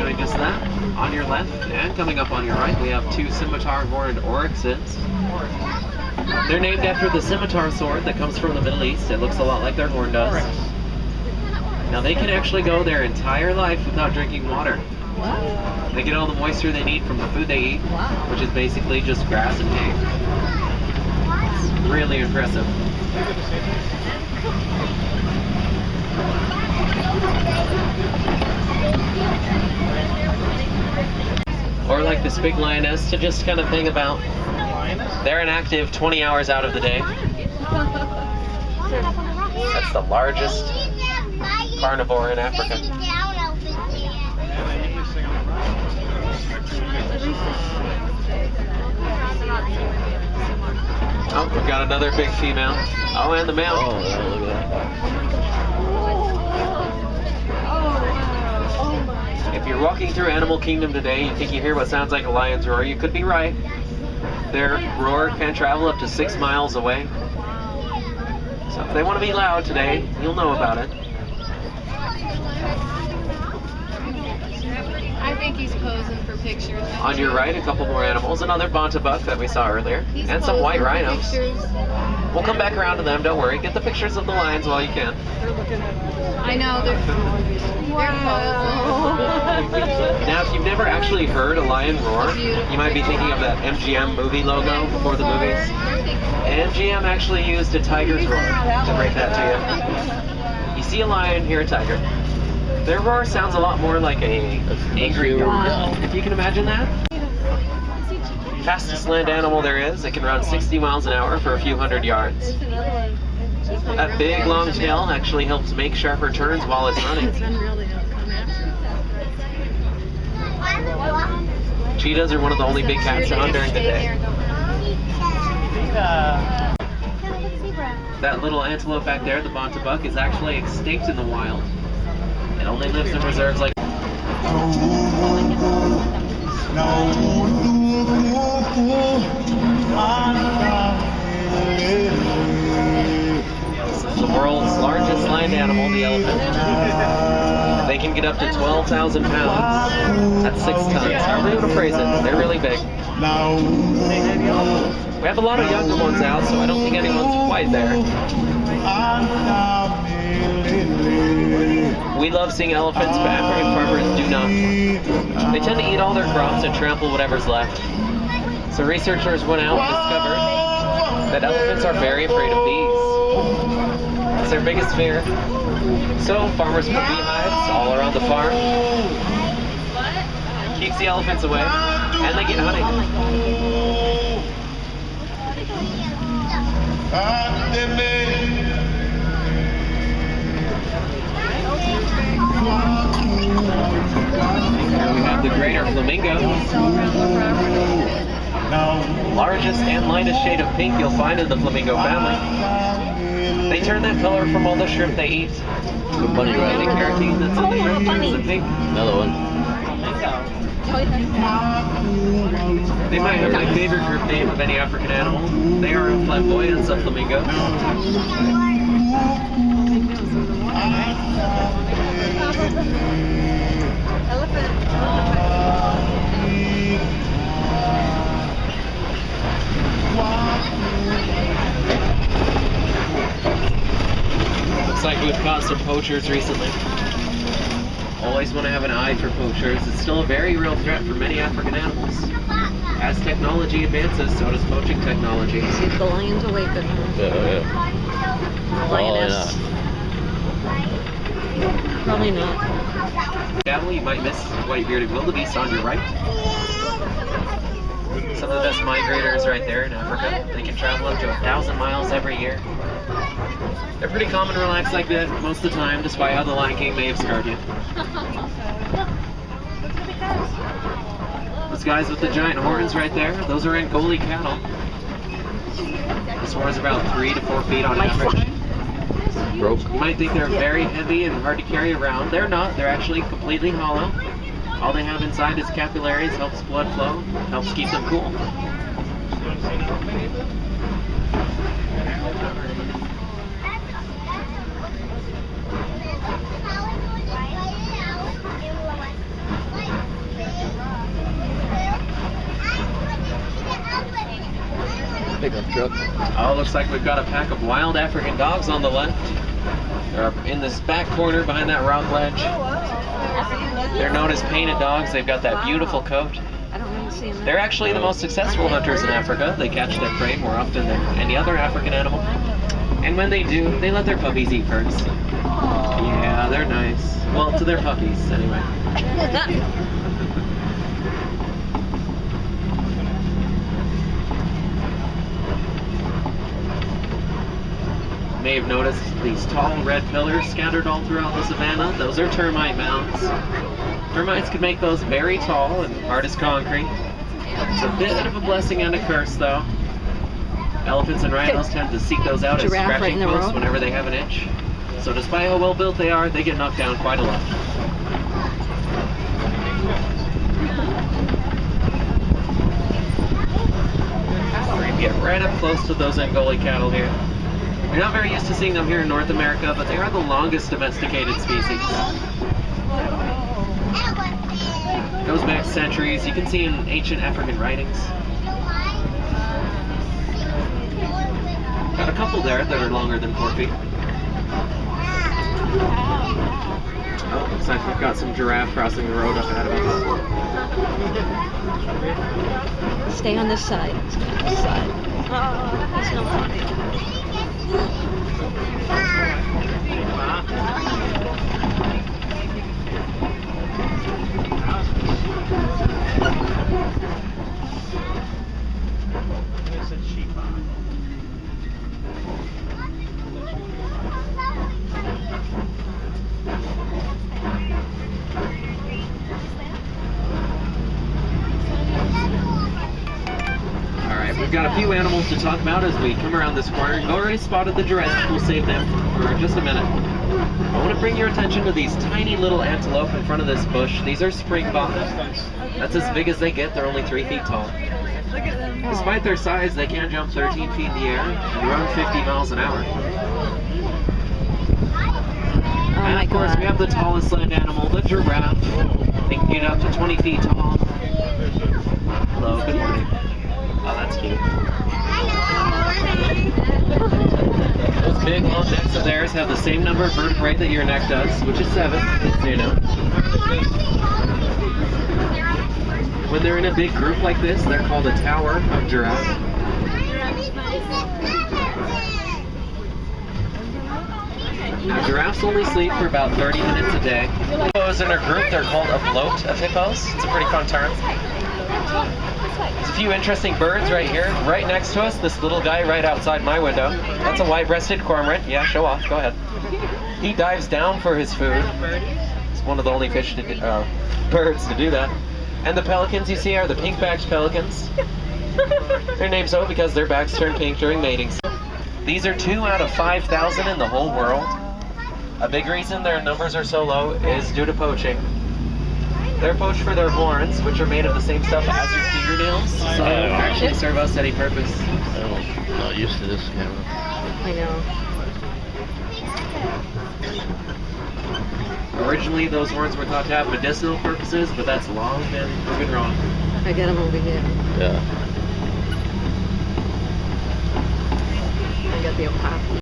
doing just that. On your left and coming up on your right, we have two scimitar horned oryxes. They're named after the scimitar sword that comes from the Middle East. It looks a lot like their horn does. Now they can actually go their entire life without drinking water. They get all the moisture they need from the food they eat, which is basically just grass and hay. It's really impressive. Or like this big lioness to just kind of think about. They're inactive 20 hours out of the day. That's the largest carnivore in Africa. Oh, we've got another big female. Oh, and the male. Oh, yeah, look at that. If you're walking through Animal Kingdom today, you think you hear what sounds like a lion's roar, you could be right. Their roar can travel up to 6 miles away. So if they want to be loud today, you'll know about it. I think he's posing for pictures. On your right, a couple more animals. Another banta buck that we saw earlier. And some white rhinos. We'll come back around to them, don't worry. Get the pictures of the lions while you can. I know, they're Now, if you've never actually heard a lion roar, you might be thinking of that MGM movie logo before the movies. MGM actually used a tiger's roar to break that to you. You see a lion, hear a tiger. Their roar sounds a lot more like a angry yawn, if you can imagine that. Fastest land animal there is. It can run 60 miles an hour for a few hundred yards. That big long tail actually helps make sharper turns while it's running. Cheetahs are one of the only big cats to hunt during the day. That little antelope back there, the banta buck, is actually extinct in the wild. It only lives in reserves like... This is the world's largest land animal, the elephant. They can get up to 12,000 pounds. That's 6 tons. However you want to phrase it, they're really big. We have a lot of younger ones out, so I don't think anyone's quite there. We love seeing elephants, but African farmers do not. They tend to eat all their crops and trample whatever's left. So researchers went out and discovered that elephants are very afraid of bees. It's their biggest fear. So farmers put beehives all around the farm. Keeps the elephants away, and they get honey. Here we have the greater flamingo. Largest and lightest shade of pink you'll find in the flamingo family. They turn that color from all the shrimp they eat. The bunny right? The carotene that's in the shrimp turns the pink. Another one. They might have my favorite group name of any African animal. They are flamboyance of flamingos. Looks like we've caught some poachers recently. Always want to have an eye for poachers. It's still a very real threat for many African animals. As technology advances, so does poaching technology. See if the lion's awake or not. Yeah. Lioness. Probably not. Cattle, you might miss white-bearded wildebeest on your right. Some of the best migrators right there in Africa. They can travel up to 1,000 miles every year. They're pretty calm and relaxed like that most of the time, despite how the Lion King may have scarred you. Those guys with the giant horns right there, those are Angoli cattle. This horn is about 3 to 4 feet on average. Broke. You might think they're very heavy and hard to carry around. They're not. They're actually completely hollow. All they have inside is capillaries, helps blood flow, helps keep them cool. Pickup truck. Oh, looks like we've got a pack of wild African dogs on the left. They're in this back corner behind that rock ledge. They're known as painted dogs. They've got that beautiful coat. I don't remember seeing that. They're actually the most successful hunters in Africa. They catch their prey more often than any other African animal. And when they do, they let their puppies eat first. Yeah, they're nice. Well, to their puppies, anyway. You may have noticed these tall red pillars scattered all throughout the savannah. Those are termite mounds. Termites can make those very tall and hard as concrete. It's a bit of a blessing and a curse, though. Elephants and rhinos tend to seek those out as Giraffe right scratching in the posts road. whenever they have an itch. So despite how well built they are, they get knocked down quite a lot. We're going to get right up close to those Angoli cattle here. You're not very used to seeing them here in North America, but they are the longest domesticated species. Goes back centuries. You can see in ancient African writings. Got a couple there that are longer than 4 feet. Oh, looks like we've got some giraffe crossing the road up ahead of us. Stay on this side. Stay on this side. That's no funny. We've got a few animals to talk about as we come around this corner. You've already spotted the giraffe. We'll save them for just a minute. I want to bring your attention to these tiny little antelope in front of this bush. These are springbok. That's as big as they get. They're only 3 feet tall. Despite their size, they can jump 13 feet in the air and run 50 miles an hour. And of course, we have the tallest land animal, the giraffe. They can get up to 20 feet tall. Hello, good morning. Oh, that's cute. Those big long necks of theirs have the same number of vertebrae that your neck does, which is 7, so you know. When they're in a big group like this, they're called a tower of giraffe. Now, giraffes only sleep for about 30 minutes a day. Hippos in a group, they're called a float of hippos. It's a pretty fun term. There's a few interesting birds right here. Right next to us, this little guy right outside my window. That's a white-breasted cormorant. Yeah, show off. Go ahead. He dives down for his food. It's one of the only birds to do that. And the pelicans you see are the pink-backed pelicans. They're named so because their backs turn pink during mating. These are 2 out of 5,000 in the whole world. A big reason their numbers are so low is due to poaching. They're poached for their horns, which are made of the same stuff as your fingernails, so they don't actually serve us any purpose. I'm not used to this camera. I know. Originally, those horns were thought to have medicinal purposes, but that's long been proven wrong. I got them over here. Yeah. I got the opaque.